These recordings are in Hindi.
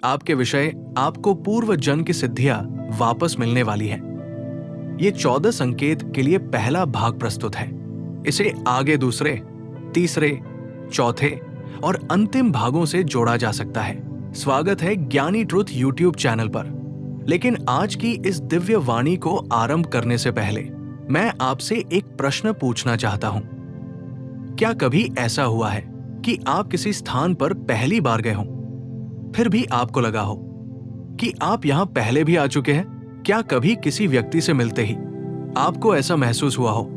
आपके विषय आपको पूर्व जन्म की सिद्धियां वापस मिलने वाली है। ये 14 संकेत के लिए पहला भाग प्रस्तुत है। इसे आगे दूसरे, तीसरे, चौथे और अंतिम भागों से जोड़ा जा सकता है। स्वागत है ज्ञानी ट्रुथ यूट्यूब चैनल पर। लेकिन आज की इस दिव्य वाणी को आरंभ करने से पहले मैं आपसे एक प्रश्न पूछना चाहता हूं। क्या कभी ऐसा हुआ है कि आप किसी स्थान पर पहली बार गए हों, फिर भी आपको लगा हो कि आप यहां पहले भी आ चुके हैं? क्या कभी किसी व्यक्ति से मिलते ही आपको ऐसा महसूस हुआ हो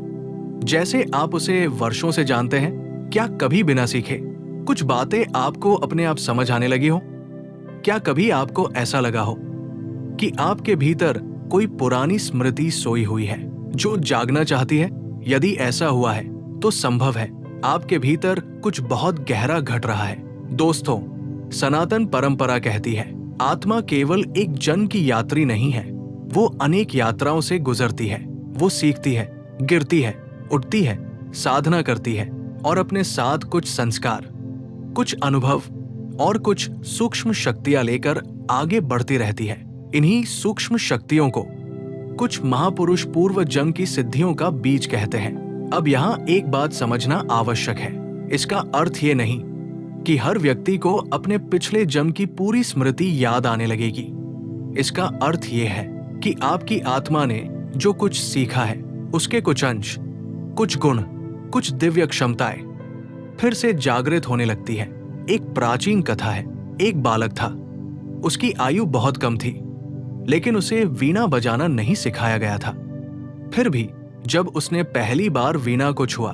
जैसे आप उसे वर्षों से जानते हैं? क्या कभी बिना सीखे कुछ बातें आपको अपने आप समझ आने लगी हो? क्या कभी आपको ऐसा लगा हो कि आपके भीतर कोई पुरानी स्मृति सोई हुई है जो जागना चाहती है? यदि ऐसा हुआ है तो संभव है आपके भीतर कुछ बहुत गहरा घट रहा है। दोस्तों, सनातन परंपरा कहती है आत्मा केवल एक जन्म की यात्री नहीं है, वो अनेक यात्राओं से गुजरती है। वो सीखती है, गिरती है, उठती है, साधना करती है और अपने साथ कुछ संस्कार, कुछ अनुभव और कुछ सूक्ष्म शक्तियां लेकर आगे बढ़ती रहती है। इन्हीं सूक्ष्म शक्तियों को कुछ महापुरुष पूर्व जन्म की सिद्धियों का बीज कहते हैं। अब यहाँ एक बात समझना आवश्यक है। इसका अर्थ ये नहीं कि हर व्यक्ति को अपने पिछले जन्म की पूरी स्मृति याद आने लगेगी। इसका अर्थ ये है कि आपकी आत्मा ने जो कुछ सीखा है उसके कुछ अंश, कुछ गुण, कुछ दिव्य क्षमताएं फिर से जागृत होने लगती है। एक प्राचीन कथा है। एक बालक था। उसकी आयु बहुत कम थी, लेकिन उसे वीणा बजाना नहीं सिखाया गया था। फिर भी जब उसने पहली बार वीणा को छुआ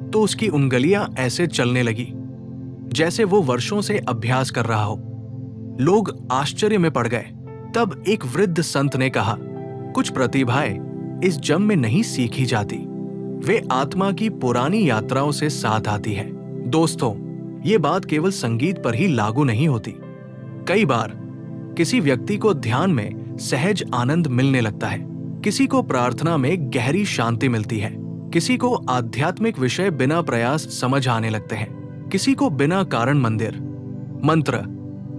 तो उसकी उंगलियां ऐसे चलने लगी जैसे वो वर्षों से अभ्यास कर रहा हो। लोग आश्चर्य में पड़ गए। तब एक वृद्ध संत ने कहा, कुछ प्रतिभाएं इस जन्म में नहीं सीखी जाती, वे आत्मा की पुरानी यात्राओं से साथ आती है। दोस्तों, ये बात केवल संगीत पर ही लागू नहीं होती। कई बार किसी व्यक्ति को ध्यान में सहज आनंद मिलने लगता है, किसी को प्रार्थना में गहरी शांति मिलती है, किसी को आध्यात्मिक विषय बिना प्रयास समझ आने लगते हैं, किसी को बिना कारण मंदिर, मंत्र,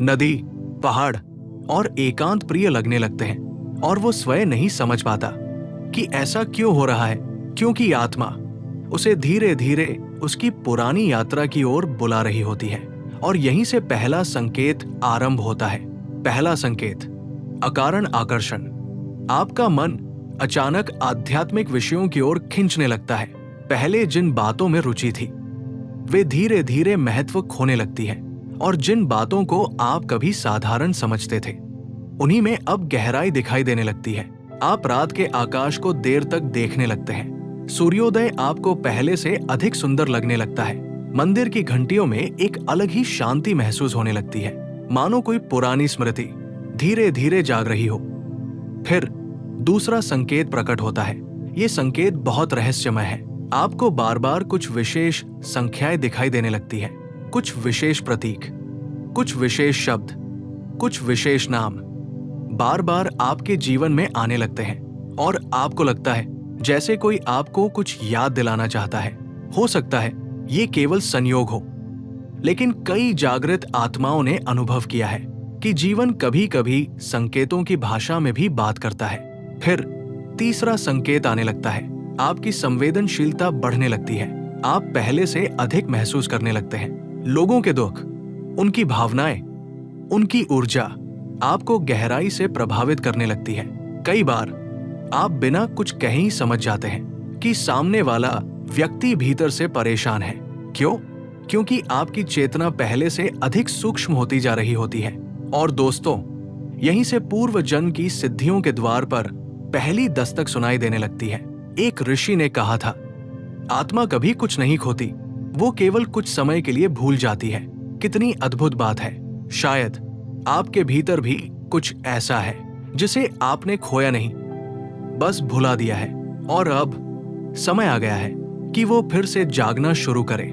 नदी, पहाड़ और एकांत प्रिय लगने लगते हैं और वो स्वयं नहीं समझ पाता कि ऐसा क्यों हो रहा है, क्योंकि आत्मा उसे धीरे धीरे उसकी पुरानी यात्रा की ओर बुला रही होती है। और यहीं से पहला संकेत आरंभ होता है। पहला संकेत, अकारण आकर्षण। आपका मन अचानक आध्यात्मिक विषयों की ओर खींचने लगता है। पहले जिन बातों में रुचि थी वे धीरे धीरे महत्व खोने लगती है और जिन बातों को आप कभी साधारण समझते थे उन्हीं में अब गहराई दिखाई देने लगती है। आप रात के आकाश को देर तक देखने लगते हैं। सूर्योदय आपको पहले से अधिक सुंदर लगने लगता है। मंदिर की घंटियों में एक अलग ही शांति महसूस होने लगती है, मानो कोई पुरानी स्मृति धीरे धीरे जाग रही हो। फिर दूसरा संकेत प्रकट होता है। ये संकेत बहुत रहस्यमय है। आपको बार बार कुछ विशेष संख्याएं दिखाई देने लगती है, कुछ विशेष प्रतीक, कुछ विशेष शब्द, कुछ विशेष नाम बार बार आपके जीवन में आने लगते हैं और आपको लगता है जैसे कोई आपको कुछ याद दिलाना चाहता है। हो सकता है ये केवल संयोग हो, लेकिन कई जागृत आत्माओं ने अनुभव किया है कि जीवन कभी कभी संकेतों की भाषा में भी बात करता है। फिर तीसरा संकेत आने लगता है। आपकी संवेदनशीलता बढ़ने लगती है। आप पहले से अधिक महसूस करने लगते हैं। लोगों के दुख, उनकी भावनाएं, उनकी ऊर्जा आपको गहराई से प्रभावित करने लगती है। कई बार आप बिना कुछ कहे ही समझ जाते हैं कि सामने वाला व्यक्ति भीतर से परेशान है। क्यों? क्योंकि आपकी चेतना पहले से अधिक सूक्ष्म होती जा रही होती है। और दोस्तों, यहीं से पूर्व जन्म की सिद्धियों के द्वार पर पहली दस्तक सुनाई देने लगती है। एक ऋषि ने कहा था, आत्मा कभी कुछ नहीं खोती, वो केवल कुछ समय के लिए भूल जाती है। कितनी अद्भुत बात है। शायद आपके भीतर भी कुछ ऐसा है जिसे आपने खोया नहीं, बस भुला दिया है और अब समय आ गया है कि वो फिर से जागना शुरू करे।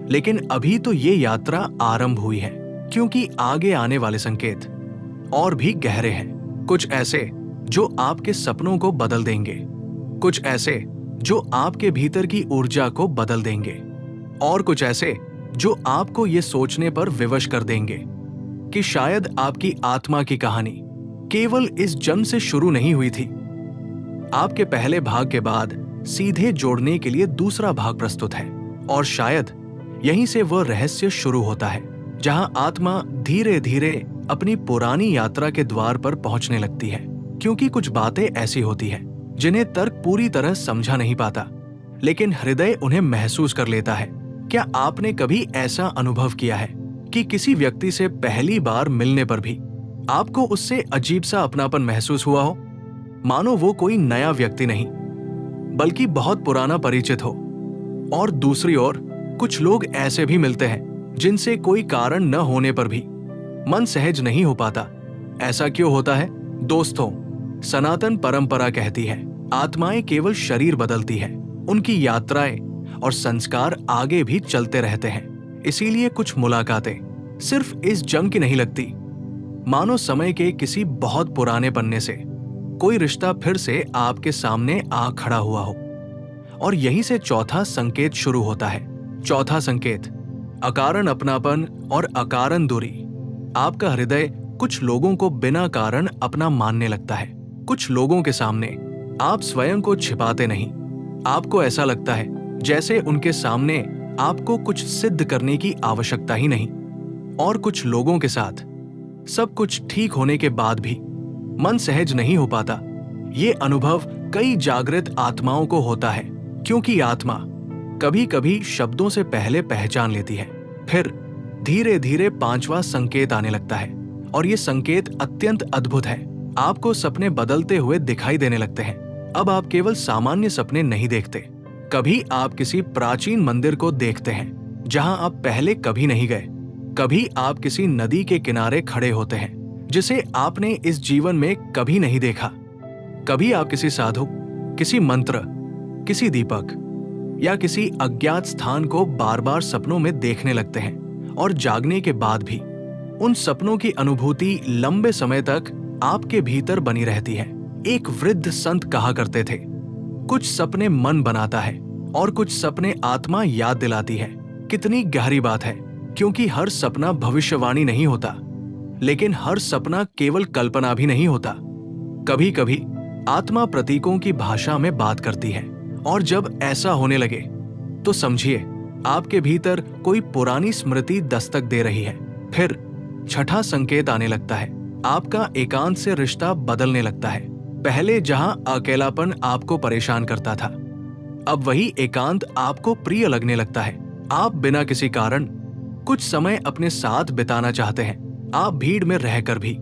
लेकिन अभी तो ये यात्रा आरंभ हुई है, क्योंकि आगे आने वाले संकेत और भी गहरे हैं। कुछ ऐसे जो आपके सपनों को बदल देंगे, कुछ ऐसे जो आपके भीतर की ऊर्जा को बदल देंगे और कुछ ऐसे जो आपको ये सोचने पर विवश कर देंगे कि शायद आपकी आत्मा की कहानी केवल इस जन्म से शुरू नहीं हुई थी। आपके पहले भाग के बाद सीधे जोड़ने के लिए दूसरा भाग प्रस्तुत है, और शायद यहीं से वह रहस्य शुरू होता है जहां आत्मा धीरे धीरे अपनी पुरानी यात्रा के द्वार पर पहुंचने लगती है। क्योंकि कुछ बातें ऐसी होती हैं जिन्हें तर्क पूरी तरह समझा नहीं पाता, लेकिन हृदय उन्हें महसूस कर लेता है। क्या आपने कभी ऐसा अनुभव किया है कि किसी व्यक्ति से पहली बार मिलने पर भी आपको उससे अजीब सा अपनापन महसूस हुआ हो, मानो वो कोई नया व्यक्ति नहीं बल्कि बहुत पुराना परिचित हो? और दूसरी ओर कुछ लोग ऐसे भी मिलते हैं जिनसे कोई कारण न होने पर भी मन सहज नहीं हो पाता। ऐसा क्यों होता है? दोस्तों, सनातन परंपरा कहती है आत्माएं केवल शरीर बदलती है, उनकी यात्राएं और संस्कार आगे भी चलते रहते हैं। इसीलिए कुछ मुलाकातें सिर्फ इस जन्म की नहीं लगती, मानो समय के किसी बहुत पुराने पन्ने से कोई रिश्ता फिर से आपके सामने आ खड़ा हुआ हो। और यहीं से चौथा संकेत शुरू होता है। चौथा संकेत, अकारण अपनापन और अकारण दूरी। आपका हृदय कुछ लोगों को बिना कारण अपना मानने लगता है। कुछ लोगों के सामने आप स्वयं को छिपाते नहीं, आपको ऐसा लगता है जैसे उनके सामने आपको कुछ सिद्ध करने की आवश्यकता ही नहीं। और कुछ लोगों के साथ सब कुछ ठीक होने के बाद भी मन सहज नहीं हो पाता। ये अनुभव कई जागृत आत्माओं को होता है, क्योंकि आत्मा कभी कभी शब्दों से पहले पहचान लेती है। फिर धीरे धीरे पांचवा संकेत आने लगता है, और ये संकेत अत्यंत अद्भुत है। आपको सपने बदलते हुए दिखाई देने लगते हैं। अब आप केवल सामान्य सपने नहीं देखते। कभी आप किसी प्राचीन मंदिर को देखते हैं जहां आप पहले कभी नहीं गए। कभी आप किसी नदी के किनारे खड़े होते हैं जिसे आपने इस जीवन में कभी नहीं देखा। कभी आप किसी साधु, किसी मंत्र, किसी दीपक या किसी अज्ञात स्थान को बार बार सपनों में देखने लगते हैं, और जागने के बाद भी उन सपनों की अनुभूति लंबे समय तक आपके भीतर बनी रहती है। एक वृद्ध संत कहा करते थे, कुछ सपने मन बनाता है और कुछ सपने आत्मा याद दिलाती है। कितनी गहरी बात है, क्योंकि हर सपना भविष्यवाणी नहीं होता, लेकिन हर सपना केवल कल्पना भी नहीं होता। कभी कभी आत्मा प्रतीकों की भाषा में बात करती है, और जब ऐसा होने लगे तो समझिए आपके भीतर कोई पुरानी स्मृति दस्तक दे रही है। फिर छठा संकेत आने लगता है। आपका एकांत से रिश्ता बदलने लगता है। पहले जहां अकेलापन आपको परेशान करता था, अब वही एकांत आपको प्रिय लगने लगता है। आप बिना किसी कारण कुछ समय अपने साथ बिताना चाहते हैं। आप भीड़ में रहकर भी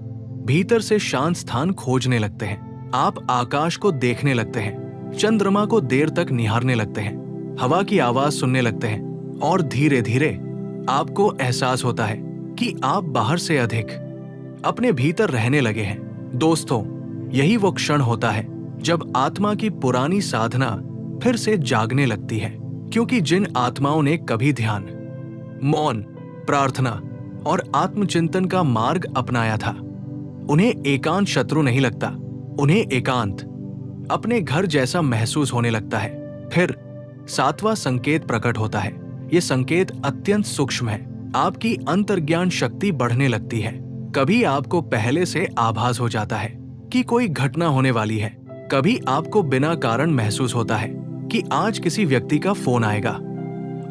भीतर से शांत स्थान खोजने लगते हैं। आप आकाश को देखने लगते हैं, चंद्रमा को देर तक निहारने लगते हैं, हवा की आवाज सुनने लगते हैं, और धीरे धीरे आपको एहसास होता है कि आप बाहर से अधिक अपने भीतर रहने लगे हैं। दोस्तों, यही वो क्षण होता है जब आत्मा की पुरानी साधना फिर से जागने लगती है। क्योंकि जिन आत्माओं ने कभी ध्यान, मौन, प्रार्थना और आत्मचिंतन का मार्ग अपनाया था, उन्हें एकांत शत्रु नहीं लगता। उन्हें एकांत अपने घर जैसा महसूस होने लगता है। फिर सातवां संकेत प्रकट होता है। ये संकेत अत्यंत सूक्ष्म है। आपकी अंतर्ज्ञान शक्ति बढ़ने लगती है। कभी आपको पहले से आभास हो जाता है कि कोई घटना होने वाली है। कभी आपको बिना कारण महसूस होता है कि आज किसी व्यक्ति का फोन आएगा,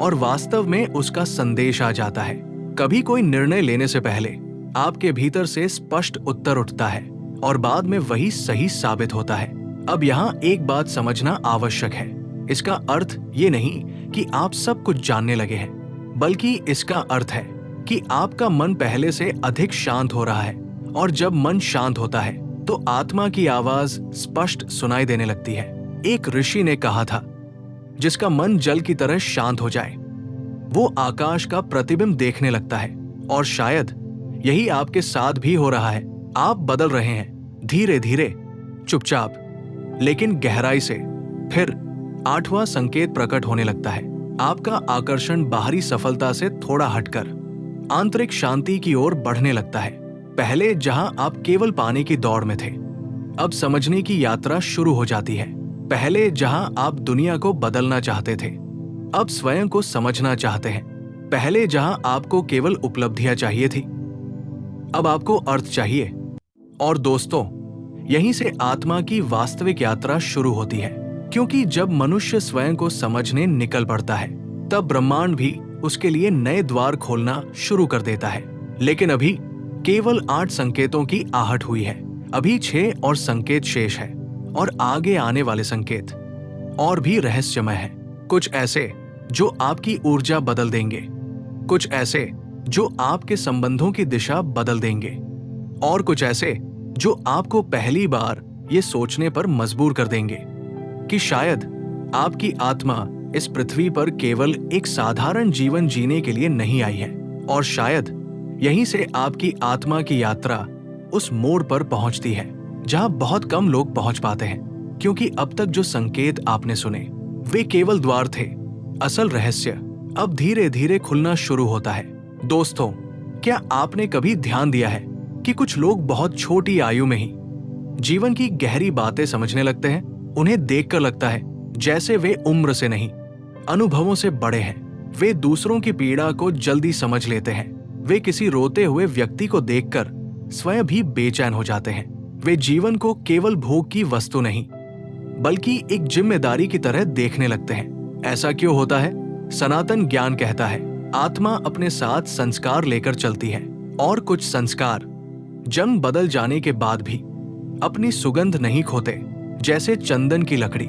और वास्तव में उसका संदेश आ जाता है। कभी कोई निर्णय लेने से पहले आपके भीतर से स्पष्ट उत्तर उठता है, और बाद में वही सही साबित होता है। अब यहाँ एक बात समझना आवश्यक है। इसका अर्थ ये नहीं कि आप सब कुछ जानने लगे हैं, बल्कि इसका अर्थ है कि आपका मन पहले से अधिक शांत हो रहा है। और जब मन शांत होता है तो आत्मा की आवाज स्पष्ट सुनाई देने लगती है। एक ऋषि ने कहा था, जिसका मन जल की तरह शांत हो जाए वो आकाश का प्रतिबिंब देखने लगता है। और शायद यही आपके साथ भी हो रहा है। आप बदल रहे हैं, धीरे धीरे, चुपचाप, लेकिन गहराई से। फिर आठवां संकेत प्रकट होने लगता है। आपका आकर्षण बाहरी सफलता से थोड़ा हटकर आंतरिक शांति की ओर बढ़ने लगता है। पहले जहां आप केवल पाने की दौड़ में थे, अब समझने की यात्रा शुरू हो जाती है। पहले जहां आप दुनिया को बदलना चाहते थे, अब स्वयं को समझना चाहते हैं। पहले जहां आपको केवल उपलब्धियां चाहिए थी, अब आपको अर्थ चाहिए। और दोस्तों, यहीं से आत्मा की वास्तविक यात्रा शुरू होती है, क्योंकि जब मनुष्य स्वयं को समझने निकल पड़ता है, तब ब्रह्मांड भी उसके लिए नए द्वार खोलना शुरू कर देता है। लेकिन अभी केवल 8 संकेतों की आहट हुई है। अभी 6 और संकेत शेष है, और आगे आने वाले संकेत और भी रहस्यमय है। कुछ ऐसे जो आपकी ऊर्जा बदल देंगे, कुछ ऐसे जो आपके संबंधों की दिशा बदल देंगे, और कुछ ऐसे जो आपको पहली बार ये सोचने पर मजबूर कर देंगे कि शायद आपकी आत्मा इस पृथ्वी पर केवल एक साधारण जीवन जीने के लिए नहीं आई है, और शायद यहीं से आपकी आत्मा की यात्रा उस मोड़ पर पहुंचती है जहां बहुत कम लोग पहुंच पाते हैं, क्योंकि अब तक जो संकेत आपने सुने वे केवल द्वार थे। असल रहस्य अब धीरे धीरे खुलना शुरू होता है। दोस्तों, क्या आपने कभी ध्यान दिया है कि कुछ लोग बहुत छोटी आयु में ही जीवन की गहरी बातें समझने लगते हैं? उन्हें देखकर लगता है जैसे वे उम्र से नहीं, अनुभवों से बड़े हैं। वे दूसरों की पीड़ा को जल्दी समझ लेते हैं। वे किसी रोते हुए व्यक्ति को देखकर स्वयं भी बेचैन हो जाते हैं। वे जीवन को केवल भोग की वस्तु नहीं, बल्कि एक जिम्मेदारी की तरह देखने लगते हैं। ऐसा क्यों होता है? सनातन ज्ञान कहता है आत्मा अपने साथ संस्कार लेकर चलती है, और कुछ संस्कार जन्म बदल जाने के बाद भी अपनी सुगंध नहीं खोते। जैसे चंदन की लकड़ी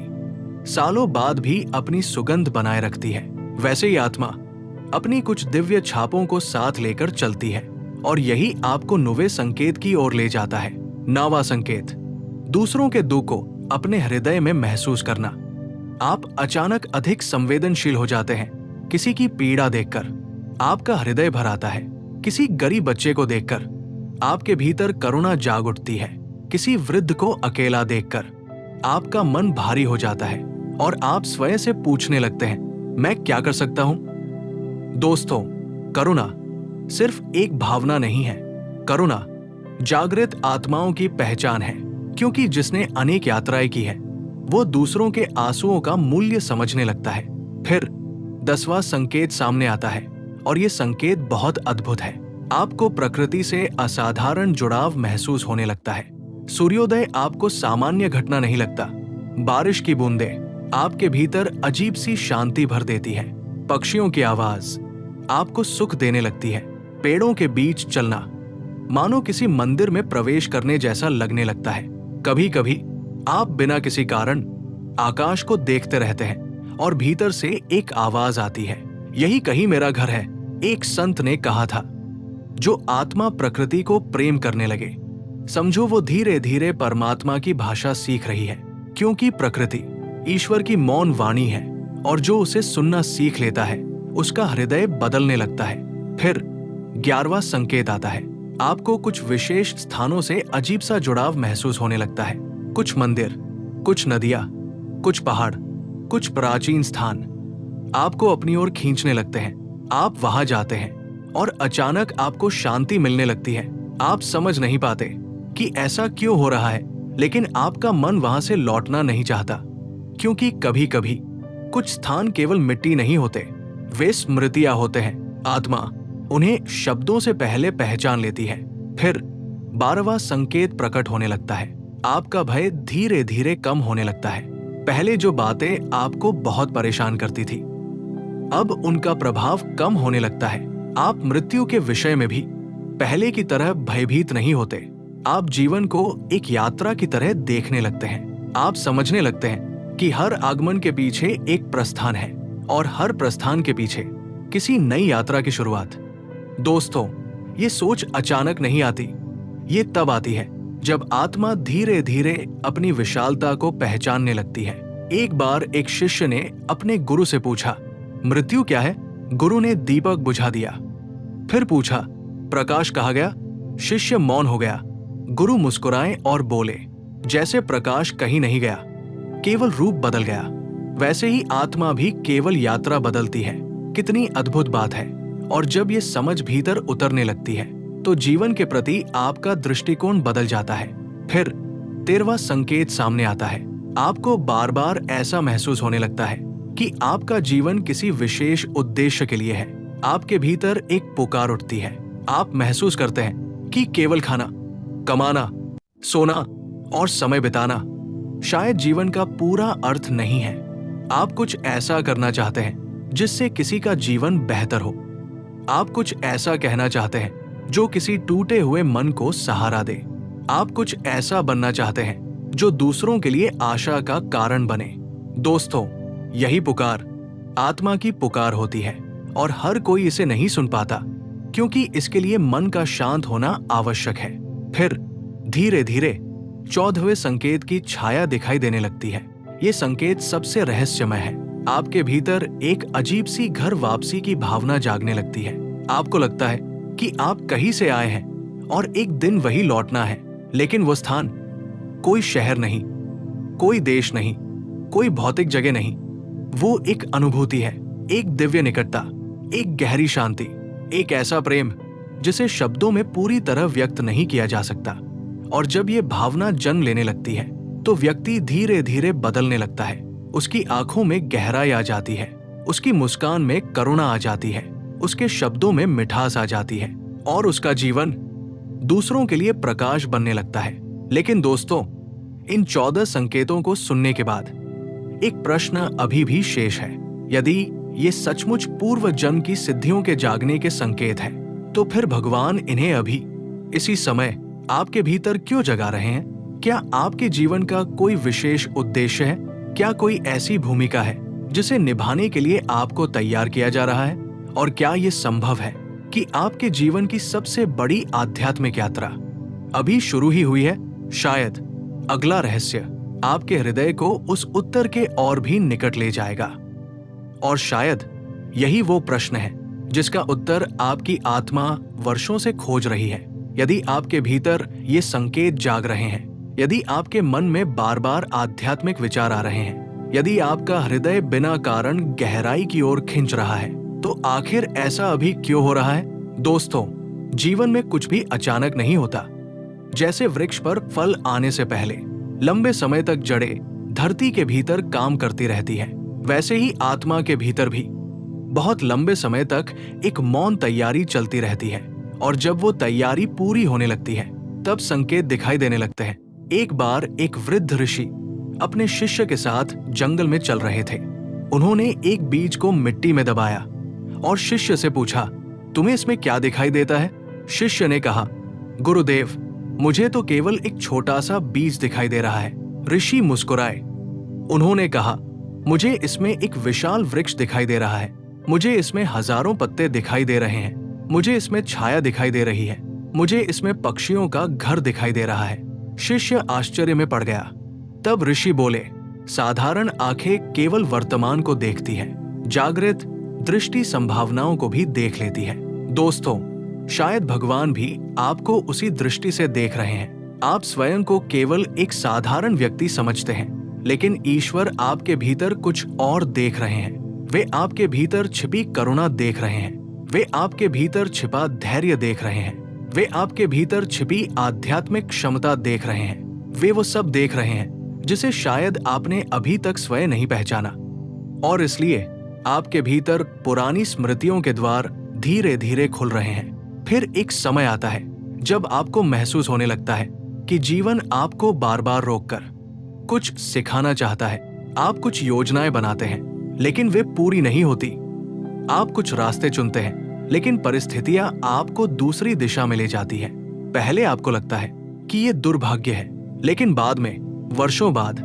सालों बाद भी अपनी सुगंध बनाए रखती है, वैसे ही आत्मा अपनी कुछ दिव्य छापों को साथ लेकर चलती है, और यही आपको नवे संकेत की ओर ले जाता है। नावा संकेत, दूसरों के दुख को अपने हृदय में महसूस करना। आप अचानक अधिक संवेदनशील हो जाते हैं। किसी की पीड़ा देखकर आपका हृदय भर आता है। किसी गरीब बच्चे को देखकर आपके भीतर करुणा जाग उठती है। किसी वृद्ध को अकेला देखकर आपका मन भारी हो जाता है, और आप स्वयं से पूछने लगते हैं, मैं क्या कर सकता हूं? दोस्तों, करुणा सिर्फ एक भावना नहीं है। करुणा जागृत आत्माओं की पहचान है, क्योंकि जिसने अनेक यात्राएं की है वो दूसरों के आंसुओं का मूल्य समझने लगता है। फिर 10वां संकेत सामने आता है, और ये संकेत बहुत अद्भुत है। आपको प्रकृति से असाधारण जुड़ाव महसूस होने लगता है। सूर्योदय आपको सामान्य घटना नहीं लगता। बारिश की बूंदें आपके भीतर अजीब सी शांति भर देती है। पक्षियों की आवाज आपको सुख देने लगती है। पेड़ों के बीच चलना मानो किसी मंदिर में प्रवेश करने जैसा लगने लगता है। कभी कभी आप बिना किसी कारण आकाश को देखते रहते हैं, और भीतर से एक आवाज आती है, यही कहीं मेरा घर है। एक संत ने कहा था, जो आत्मा प्रकृति को प्रेम करने लगे, समझो वो धीरे धीरे परमात्मा की भाषा सीख रही है, क्योंकि प्रकृति ईश्वर की मौन वाणी है, और जो उसे सुनना सीख लेता है उसका हृदय बदलने लगता है। फिर 11वां संकेत आता है। आपको कुछ विशेष स्थानों से अजीब सा जुड़ाव महसूस होने लगता है। कुछ मंदिर, कुछ नदियां, कुछ पहाड़, कुछ प्राचीन स्थान आपको अपनी ओर खींचने लगते हैं। आप वहां जाते हैं, और अचानक आपको शांति मिलने लगती है। आप समझ नहीं पाते कि ऐसा क्यों हो रहा है, लेकिन आपका मन वहां से लौटना नहीं चाहता, क्योंकि कभी कभी कुछ स्थान केवल मिट्टी नहीं होते, वे स्मृतियां होते हैं। आत्मा उन्हें शब्दों से पहले पहचान लेती है। फिर 12वां संकेत प्रकट होने लगता है। आपका भय धीरे धीरे कम होने लगता है। पहले जो बातें आपको बहुत परेशान करती थी, अब उनका प्रभाव कम होने लगता है। आप मृत्यु के विषय में भी पहले की तरह भयभीत नहीं होते। आप जीवन को एक यात्रा की तरह देखने लगते हैं। आप समझने लगते हैं कि हर आगमन के पीछे एक प्रस्थान है, और हर प्रस्थान के पीछे किसी नई यात्रा की शुरुआत। दोस्तों, ये सोच अचानक नहीं आती। ये तब आती है जब आत्मा धीरे धीरे अपनी विशालता को पहचानने लगती है। एक बार एक शिष्य ने अपने गुरु से पूछा, मृत्यु क्या है? गुरु ने दीपक बुझा दिया। फिर पूछा, प्रकाश कहाँ गया? शिष्य मौन हो गया। गुरु मुस्कुराए और बोले, जैसे प्रकाश कहीं नहीं गया, केवल रूप बदल गया, वैसे ही आत्मा भी केवल यात्रा बदलती है। कितनी अद्भुत बात है। और जब ये समझ भीतर उतरने लगती है, तो जीवन के प्रति आपका दृष्टिकोण बदल जाता है। फिर 13वां संकेत सामने आता है। आपको बार बार ऐसा महसूस होने लगता है कि आपका जीवन किसी विशेष उद्देश्य के लिए है। आपके भीतर एक पुकार उठती है। आप महसूस करते हैं कि केवल खाना, कमाना, सोना और समय बिताना शायद जीवन का पूरा अर्थ नहीं है। आप कुछ ऐसा करना चाहते हैं जिससे किसी का जीवन बेहतर हो। आप कुछ ऐसा कहना चाहते हैं जो किसी टूटे हुए मन को सहारा दे। आप कुछ ऐसा बनना चाहते हैं जो दूसरों के लिए आशा का कारण बने। दोस्तों, यही पुकार आत्मा की पुकार होती है और हर कोई इसे नहीं सुन पाता क्योंकि इसके लिए मन का शांत होना आवश्यक है। फिर धीरे धीरे 14वें संकेत की छाया दिखाई देने लगती है। ये संकेत सबसे रहस्यमय है। आपके भीतर एक अजीब सी घर वापसी की भावना जागने लगती है। आपको लगता है कि आप कहीं से आए हैं और एक दिन वही लौटना है, लेकिन वो स्थान कोई शहर नहीं, कोई देश नहीं, कोई भौतिक जगह नहीं। वो एक अनुभूति है, एक दिव्य निकटता, एक गहरी शांति, एक ऐसा प्रेम जिसे शब्दों में पूरी तरह व्यक्त नहीं किया जा सकता। और जब ये भावना जन्म लेने लगती है तो व्यक्ति धीरे धीरे बदलने लगता है। उसकी आंखों में गहराई आ जाती है, उसकी मुस्कान में करुणा आ जाती है, उसके शब्दों में मिठास आ जाती है और उसका जीवन दूसरों के लिए प्रकाश बनने लगता है। लेकिन दोस्तों, इन 14 संकेतों को सुनने के बाद एक प्रश्न अभी भी शेष है। यदि ये सचमुच पूर्व जन्म की सिद्धियों के जागने के संकेत हैं, तो फिर भगवान इन्हें अभी इसी समय आपके भीतर क्यों जगा रहे हैं? क्या आपके जीवन का कोई विशेष उद्देश्य है? क्या कोई ऐसी भूमिका है जिसे निभाने के लिए आपको तैयार किया जा रहा है? और क्या ये संभव है कि आपके जीवन की सबसे बड़ी आध्यात्मिक यात्रा अभी शुरू ही हुई है? शायद अगला रहस्य आपके हृदय को उस उत्तर के और भी निकट ले जाएगा। और शायद यही वो प्रश्न है जिसका उत्तर आपकी आत्मा वर्षों से खोज रही है। यदि आपके भीतर ये संकेत जाग रहे हैं, यदि आपके मन में बार बार आध्यात्मिक विचार आ रहे हैं, यदि आपका हृदय बिना कारण गहराई की ओर खिंच रहा है, तो आखिर ऐसा अभी क्यों हो रहा है? दोस्तों, जीवन में कुछ भी अचानक नहीं होता। जैसे वृक्ष पर फल आने से पहले लंबे समय तक जड़ें धरती के भीतर काम करती रहती हैं, वैसे ही आत्मा के भीतर भी बहुत लंबे समय तक एक मौन तैयारी चलती रहती है। और जब वो तैयारी पूरी होने लगती है, तब संकेत दिखाई देने लगते हैं। एक बार एक वृद्ध ऋषि अपने शिष्य के साथ जंगल में चल रहे थे। उन्होंने एक बीज को मिट्टी में दबाया और शिष्य से पूछा, तुम्हें इसमें क्या दिखाई देता है? शिष्य ने कहा, गुरुदेव, मुझे तो केवल एक छोटा सा बीज दिखाई दे रहा है। ऋषि मुस्कुराए। उन्होंने कहा, मुझे इसमें एक विशाल वृक्ष दिखाई दे रहा है। मुझे इसमें हजारों पत्ते दिखाई दे रहे हैं। मुझे इसमें छाया दिखाई दे रही है। मुझे इसमें पक्षियों का घर दिखाई दे रहा है। शिष्य आश्चर्य में पड़ गया। तब ऋषि बोले, साधारण आंखें केवल वर्तमान को देखती है, जागृत दृष्टि संभावनाओं को भी देख लेती है। दोस्तों, शायद भगवान भी आपको उसी दृष्टि से देख रहे हैं। आप स्वयं को केवल एक साधारण व्यक्ति समझते हैं, लेकिन ईश्वर आपके भीतर कुछ और देख रहे हैं। वे आपके भीतर छिपी करुणा देख रहे हैं। वे आपके भीतर छिपा धैर्य देख रहे हैं। वे आपके भीतर छिपी आध्यात्मिक क्षमता देख रहे हैं। वे वो सब देख रहे हैं जिसे शायद आपने अभी तक स्वयं नहीं पहचाना। और इसलिए आपके भीतर पुरानी स्मृतियों के द्वार धीरे धीरे खुल रहे हैं। फिर एक समय आता है जब आपको महसूस होने लगता है कि जीवन आपको बार बार रोककर कुछ सिखाना चाहता है। आप कुछ योजनाएं बनाते हैं, लेकिन वे पूरी नहीं होती। आप कुछ रास्ते चुनते हैं, लेकिन परिस्थितियां आपको दूसरी दिशा में ले जाती है। पहले आपको लगता है कि ये दुर्भाग्य है, लेकिन बाद में, वर्षों बाद,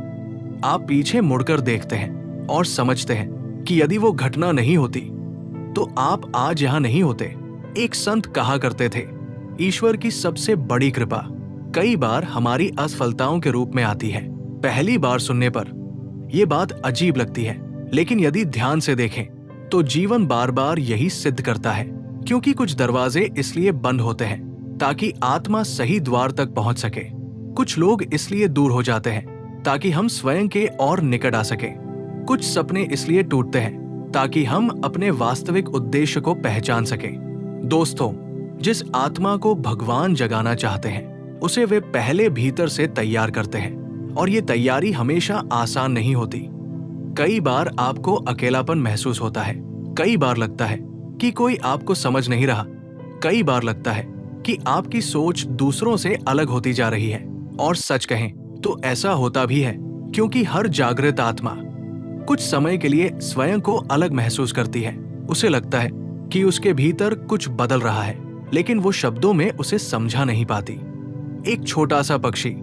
आप पीछे मुड़कर देखते हैं और समझते हैं कि यदि वो घटना नहीं होती तो आप आज यहां नहीं होते। एक संत कहा करते थे, ईश्वर की सबसे बड़ी कृपा कई बार हमारी असफलताओं के रूप में आती है। पहली बार सुनने पर यह बात अजीब लगती है, लेकिन यदि ध्यान से देखें तो जीवन बार बार यही सिद्ध करता है। क्योंकि कुछ दरवाजे इसलिए बंद होते हैं ताकि आत्मा सही द्वार तक पहुंच सके। कुछ लोग इसलिए दूर हो जाते हैं ताकि हम स्वयं के और निकट आ सके। कुछ सपने इसलिए टूटते हैं ताकि हम अपने वास्तविक उद्देश्य को पहचान सके। दोस्तों, जिस आत्मा को भगवान जगाना चाहते हैं, उसे वे पहले भीतर से तैयार करते हैं, और ये तैयारी हमेशा आसान नहीं होती। कई बार आपको अकेलापन महसूस होता है। कई बार लगता है कि कोई आपको समझ नहीं रहा। कई बार लगता है कि आपकी सोच दूसरों से अलग होती जा रही है। और सच कहें तो ऐसा होता भी है, क्योंकि हर जागृत आत्मा कुछ समय के लिए स्वयं को अलग महसूस करती है। उसे लगता है कि उसके भीतर कुछ बदल रहा है, लेकिन वो शब्दों में उसे समझा नहीं पाती। एक छोटा सा पक्षी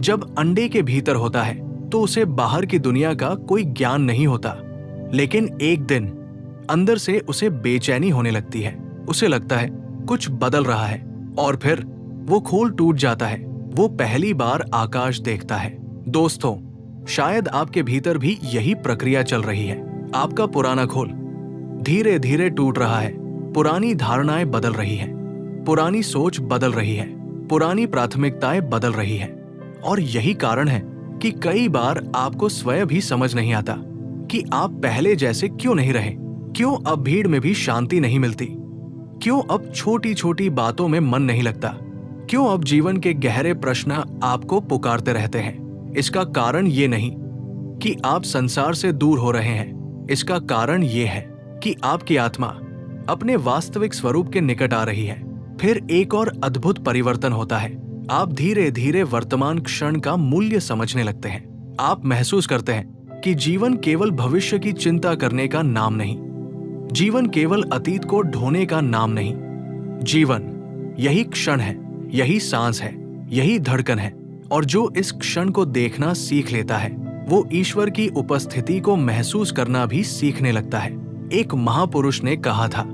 जब अंडे के भीतर होता है तो उसे बाहर की दुनिया का कोई ज्ञान नहीं होता, लेकिन एक दिन अंदर से उसे बेचैनी होने लगती है। उसे लगता है कुछ बदल रहा है, और फिर वो खोल टूट जाता है। वो पहली बार आकाश देखता है। दोस्तों, शायद आपके भीतर भी यही प्रक्रिया चल रही है। आपका पुराना खोल धीरे धीरे टूट रहा है। पुरानी धारणाएं बदल रही हैं, पुरानी सोच बदल रही है, पुरानी प्राथमिकताएं बदल रही है। और यही कारण है कि कई बार आपको स्वयं भी समझ नहीं आता कि आप पहले जैसे क्यों नहीं रहे। क्यों अब भीड़ में भी शांति नहीं मिलती? क्यों अब छोटी छोटी बातों में मन नहीं लगता? क्यों अब जीवन के गहरे प्रश्न आपको पुकारते रहते हैं? इसका कारण ये नहीं कि आप संसार से दूर हो रहे हैं। इसका कारण ये है कि आपकी आत्मा अपने वास्तविक स्वरूप के निकट आ रही है। फिर एक और अद्भुत परिवर्तन होता है। आप धीरे धीरे वर्तमान क्षण का मूल्य समझने लगते हैं। आप महसूस करते हैं कि जीवन केवल भविष्य की चिंता करने का नाम नहीं, जीवन केवल अतीत को ढोने का नाम नहीं। जीवन यही क्षण है, यही सांस है, यही धड़कन है। और जो इस क्षण को देखना सीख लेता है, वो ईश्वर की उपस्थिति को महसूस करना भी सीखने लगता है। एक महापुरुष ने कहा था,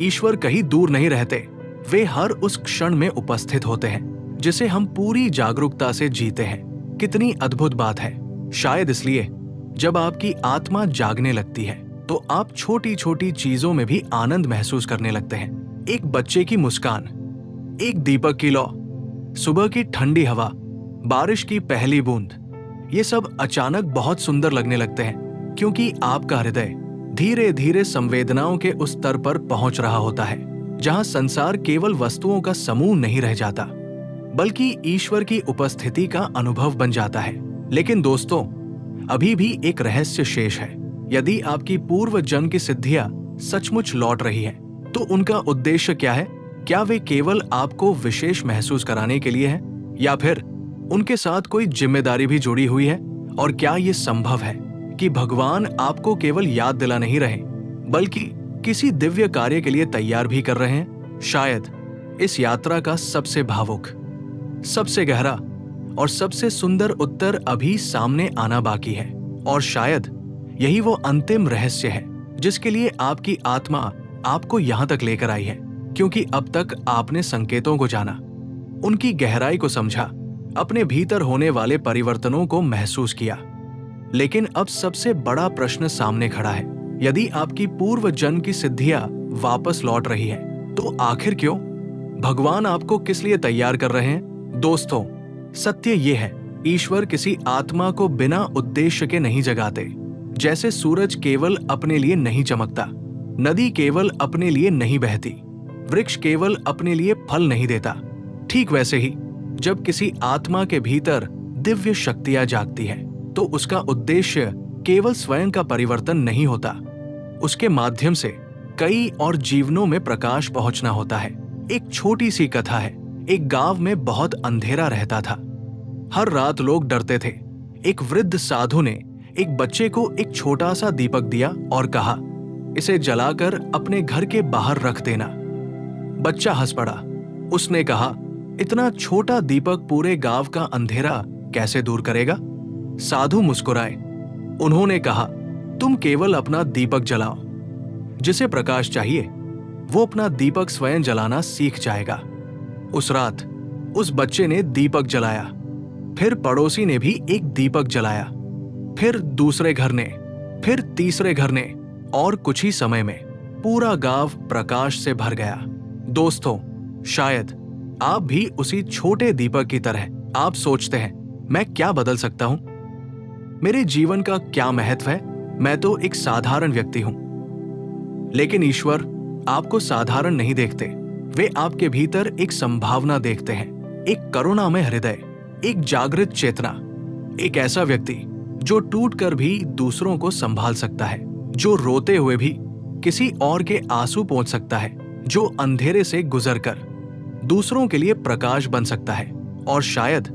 ईश्वर कहीं दूर नहीं रहते, वे हर उस क्षण में उपस्थित होते हैं जिसे हम पूरी जागरूकता से जीते हैं। कितनी अद्भुत बात है। शायद इसलिए जब आपकी आत्मा जागने लगती है तो आप छोटी छोटी चीजों में भी आनंद महसूस करने लगते हैं। एक बच्चे की मुस्कान, एक दीपक की लौ, सुबह की ठंडी हवा, बारिश की पहली बूंद, ये सब अचानक बहुत सुंदर लगने लगते हैं, क्योंकि आपका हृदय धीरे धीरे संवेदनाओं के उस स्तर पर पहुंच रहा होता है जहां संसार केवल वस्तुओं का समूह नहीं रह जाता, बल्कि ईश्वर की उपस्थिति का अनुभव बन जाता है। लेकिन दोस्तों, अभी भी एक रहस्य शेष है। यदि आपकी पूर्व जन्म की सिद्धियां सचमुच लौट रही है, तो उनका उद्देश्य क्या है? क्या वे केवल आपको विशेष महसूस कराने के लिए हैं, या फिर उनके साथ कोई जिम्मेदारी भी जुड़ी हुई है? और क्या ये संभव है कि भगवान आपको केवल याद दिला नहीं रहे, बल्कि किसी दिव्य कार्य के लिए तैयार भी कर रहे हैं? शायद इस यात्रा का सबसे भावुक, सबसे गहरा और सबसे सुंदर उत्तर अभी सामने आना बाकी है। और शायद यही वो अंतिम रहस्य है जिसके लिए आपकी आत्मा आपको यहां तक लेकर आई है, क्योंकि अब तक आपने संकेतों को जाना, उनकी गहराई को समझा, अपने भीतर होने वाले परिवर्तनों को महसूस किया। लेकिन अब सबसे बड़ा प्रश्न सामने खड़ा है। यदि आपकी पूर्व जन्म की सिद्धियां वापस लौट रही है, तो आखिर क्यों? भगवान आपको किस लिए तैयार कर रहे हैं? दोस्तों, सत्य ये है, ईश्वर किसी आत्मा को बिना उद्देश्य के नहीं जगाते। जैसे सूरज केवल अपने लिए नहीं चमकता, नदी केवल अपने लिए नहीं बहती, वृक्ष केवल अपने लिए फल नहीं देता, ठीक वैसे ही जब किसी आत्मा के भीतर दिव्य शक्तियां जागती है, तो उसका उद्देश्य केवल स्वयं का परिवर्तन नहीं होता, उसके माध्यम से कई और जीवनों में प्रकाश पहुंचना होता है। एक छोटी सी कथा है। एक गांव में बहुत अंधेरा रहता था। हर रात लोग डरते थे। एक वृद्ध साधु ने एक बच्चे को एक छोटा सा दीपक दिया और कहा, इसे जलाकर अपने घर के बाहर रख देना। बच्चा हंस पड़ा। उसने कहा, इतना छोटा दीपक पूरे गांव का अंधेरा कैसे दूर करेगा? साधु मुस्कुराए। उन्होंने कहा, तुम केवल अपना दीपक जलाओ। जिसे प्रकाश चाहिए वो अपना दीपक स्वयं जलाना सीख जाएगा। उस रात उस बच्चे ने दीपक जलाया, फिर पड़ोसी ने भी एक दीपक जलाया, फिर दूसरे घर ने, फिर तीसरे घर ने, और कुछ ही समय में पूरा गांव प्रकाश से भर गया। दोस्तों, शायद आप भी उसी छोटे दीपक की तरह आप सोचते हैं, मैं क्या बदल सकता हूं? मेरे जीवन का क्या महत्व है? मैं तो एक साधारण व्यक्ति हूं। लेकिन ईश्वर आपको साधारण नहीं देखते। वे आपके भीतर एक संभावना देखते हैं, एक करुणामय हृदय, एक जागृत चेतना, एक ऐसा व्यक्ति जो टूटकर भी दूसरों को संभाल सकता है, जो रोते हुए भी किसी और के आंसू पोंछ सकता है, जो अंधेरे से गुजरकर दूसरों के लिए प्रकाश बन सकता है, और शायद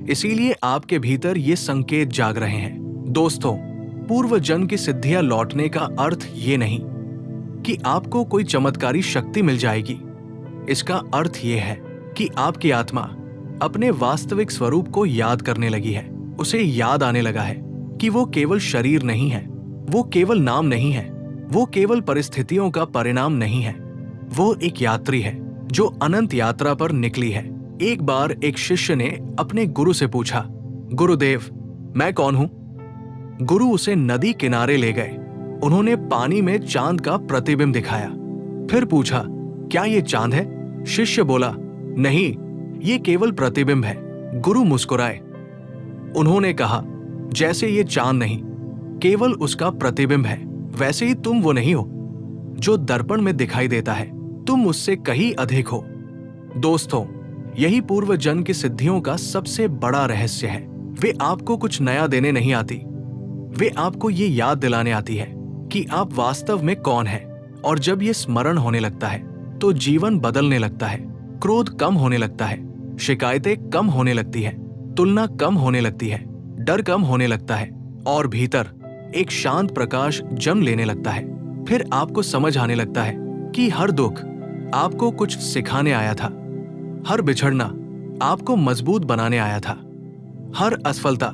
इसीलिए आपके भीतर ये संकेत जाग रहे हैं। दोस्तों, पूर्व जन्म की सिद्धियां लौटने का अर्थ ये नहीं कि आपको कोई चमत्कारी शक्ति मिल जाएगी। इसका अर्थ ये है कि आपकी आत्मा अपने वास्तविक स्वरूप को याद करने लगी है। उसे याद आने लगा है कि वो केवल शरीर नहीं है, वो केवल नाम नहीं है, वो केवल परिस्थितियों का परिणाम नहीं है। वो एक यात्री है जो अनंत यात्रा पर निकली है। एक बार एक शिष्य ने अपने गुरु से पूछा, गुरुदेव, मैं कौन हूं? गुरु उसे नदी किनारे ले गए। उन्होंने पानी में चांद का प्रतिबिंब दिखाया। फिर पूछा, क्या ये चांद है? शिष्य बोला, नहीं, ये केवल प्रतिबिंब है। गुरु मुस्कुराए। उन्होंने कहा, जैसे ये चांद नहीं, केवल उसका प्रतिबिंब है, वैसे ही तुम वो नहीं हो जो दर्पण में दिखाई देता है। तुम उससे कहीं अधिक हो। दोस्तों, यही पूर्व जन्म की सिद्धियों का सबसे बड़ा रहस्य है। वे आपको कुछ नया देने नहीं आती, वे आपको ये याद दिलाने आती है कि आप वास्तव में कौन हैं। और जब ये स्मरण होने लगता है तो जीवन बदलने लगता है। क्रोध कम होने लगता है, शिकायतें कम होने लगती है, तुलना कम होने लगती है, डर कम होने लगता है, और भीतर एक शांत प्रकाश जन्म लेने लगता है। फिर आपको समझ आने लगता है कि हर दुख आपको कुछ सिखाने आया था, हर बिछड़ना आपको मजबूत बनाने आया था, हर असफलता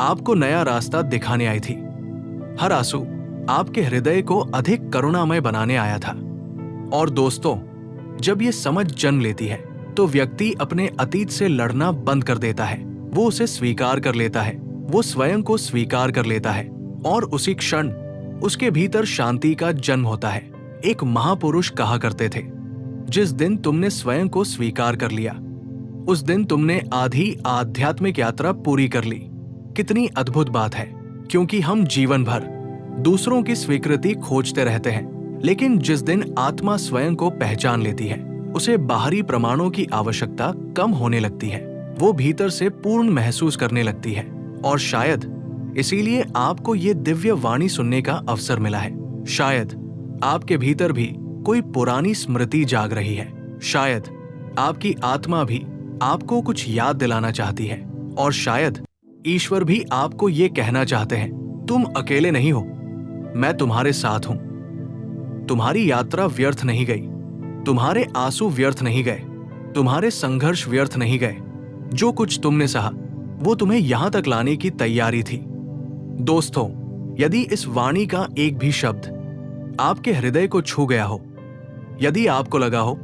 आपको नया रास्ता दिखाने आई थी, हर आंसू आपके हृदय को अधिक करुणामय बनाने आया था। और दोस्तों, जब ये समझ जन्म लेती है तो व्यक्ति अपने अतीत से लड़ना बंद कर देता है। वो उसे स्वीकार कर लेता है, वो स्वयं को स्वीकार कर लेता है, और उसी क्षण उसके भीतर शांति का जन्म होता है। एक महापुरुष कहा करते थे, जिस दिन तुमने स्वयं को स्वीकार कर लिया, उस दिन तुमने आधी आध्यात्मिक यात्रा पूरी कर ली। कितनी अद्भुत बात है, क्योंकि हम जीवन भर दूसरों की स्वीकृति खोजते रहते हैं, लेकिन जिस दिन आत्मा स्वयं को पहचान लेती है, उसे बाहरी प्रमाणों की आवश्यकता कम होने लगती है। वो भीतर से पूर्ण महसूस करने लगती है। और शायद इसीलिए आपको ये दिव्य वाणी सुनने का अवसर मिला है। शायद आपके भीतर भी कोई पुरानी स्मृति जाग रही है। शायद आपकी आत्मा भी आपको कुछ याद दिलाना चाहती है। और शायद ईश्वर भी आपको ये कहना चाहते हैं, तुम अकेले नहीं हो, मैं तुम्हारे साथ हूं। तुम्हारी यात्रा व्यर्थ नहीं गई, तुम्हारे आंसू व्यर्थ नहीं गए, तुम्हारे संघर्ष व्यर्थ नहीं गए। जो कुछ तुमने सहा वो तुम्हें यहां तक लाने की तैयारी थी। दोस्तों, यदि इस वाणी का एक भी शब्द आपके हृदय को छू गया हो, यदि आपको लगा हो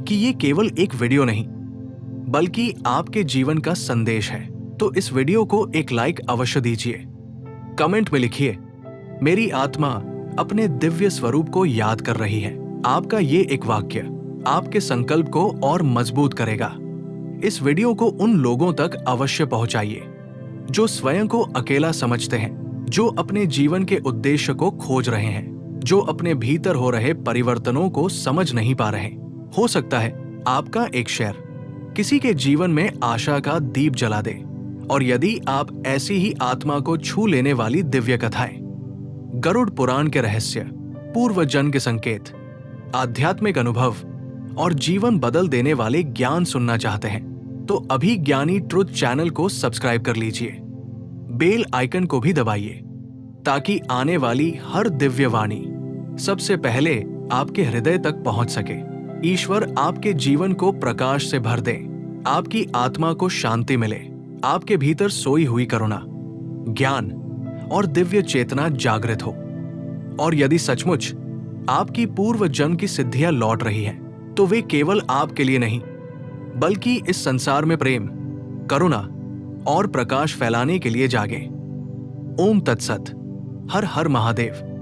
कि ये केवल एक वीडियो नहीं बल्कि आपके जीवन का संदेश है, तो इस वीडियो को एक लाइक अवश्य दीजिए। कमेंट में लिखिए, मेरी आत्मा अपने दिव्य स्वरूप को याद कर रही है। आपका ये एक वाक्य आपके संकल्प को और मजबूत करेगा। इस वीडियो को उन लोगों तक अवश्य पहुंचाइए जो स्वयं को अकेला समझते हैं, जो अपने जीवन के उद्देश्य को खोज रहे हैं, जो अपने भीतर हो रहे परिवर्तनों को समझ नहीं पा रहे। हो सकता है आपका एक शेयर किसी के जीवन में आशा का दीप जला दे। और यदि आप ऐसी ही आत्मा को छू लेने वाली दिव्य कथाएं, गरुड़ पुराण के रहस्य, पूर्व जन्म के संकेत, आध्यात्मिक अनुभव और जीवन बदल देने वाले ज्ञान सुनना चाहते हैं, तो अभी ज्ञानी ट्रुथ चैनल को सब्सक्राइब कर लीजिए। बेल आइकन को भी दबाइए ताकि आने वाली हर दिव्य वाणी सबसे पहले आपके हृदय तक पहुंच सके। ईश्वर आपके जीवन को प्रकाश से भर दे, आपकी आत्मा को शांति मिले, आपके भीतर सोई हुई करुणा, ज्ञान और दिव्य चेतना जागृत हो। और यदि सचमुच आपकी पूर्व जन्म की सिद्धियां लौट रही हैं, तो वे केवल आपके लिए नहीं बल्कि इस संसार में प्रेम, करुणा और प्रकाश फैलाने के लिए जागे। ओम तत्सत। हर हर महादेव।